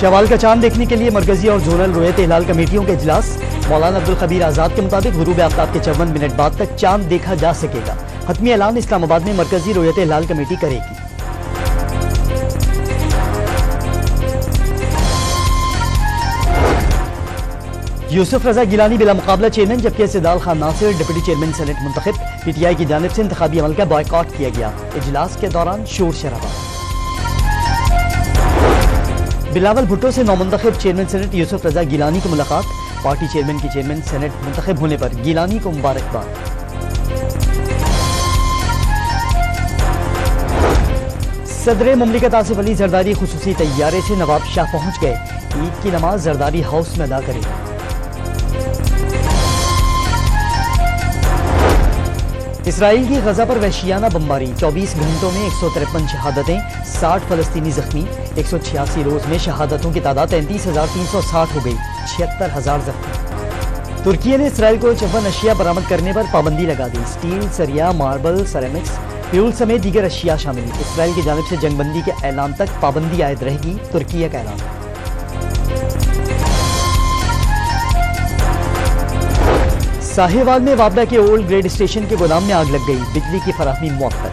शवाल का चांद देखने के लिए मरकजी और जोनल रुयत हिलाल कमेटियों के इजलास। मौलाना अब्दुल खबीर आजाद के मुताबिक गुरूब आफ्ताब के 54 मिनट बाद तक चांद देखा जा सकेगा। हतमी ऐलान इस्लामाबाद में मरकजी रुयत हिलाल कमेटी करेगी। यूसुफ रजा गिलानी बिला मुकाबला चेयरमैन, जबकि Syedal Khan Nasir deputy chairman senate मुंतखब। पीटीआई की जानिब से इंतखाबी अमल का बॉयकॉट किया गया। इजलास के दौरान शोर शराबा। बिलावल भुट्टो से नौमुंतखब चेयरमैन सेनेट यूसुफ रजा गिलानी की मुलाकात। पार्टी चेयरमैन की चेयरमैन सेनेट मुंतखब होने पर गिलानी को मुबारकबाद। सदर मुमलिकत आसिफ अली जरदारी खुसूसी तैयारे से नवाब शाह पहुंच गए। ईद की नमाज जरदारी हाउस में अदा करेंगे। इसराइल की गजा पर वहशियाना बमबारी। 24 घंटों में 153 शहादतें, 60 फलस्तीनी जख्मी। 186 रोज में शहादतों की तादाद 33,360 हो गई। 76,000 जख्मी। तुर्की ने इसराइल को 54 अशिया बरामद करने पर पाबंदी लगा दी। स्टील, सरिया, मार्बल, सेरेमिक्स, फ्यूल समेत दीगर अशिया शामिल। इसराइल की जानिब से जंगबंदी के ऐलान तक पाबंदी आयद रहेगी। तुर्की का ऐलान। साहिवाल में वाबडा के ओल्ड ग्रेड स्टेशन के गोदाम में आग लग गई। बिजली की फराहमी मुअत्तल।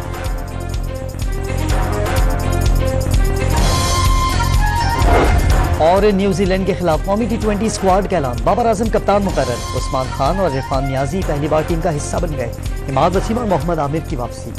और न्यूजीलैंड के खिलाफ कौमी T20 स्क्वाड का ऐलान। बाबर आजम कप्तान मुकर्रर। उस्मान खान और इरफान नियाजी पहली बार टीम का हिस्सा बन गए। इमाद वसीम और मोहम्मद आमिर की वापसी।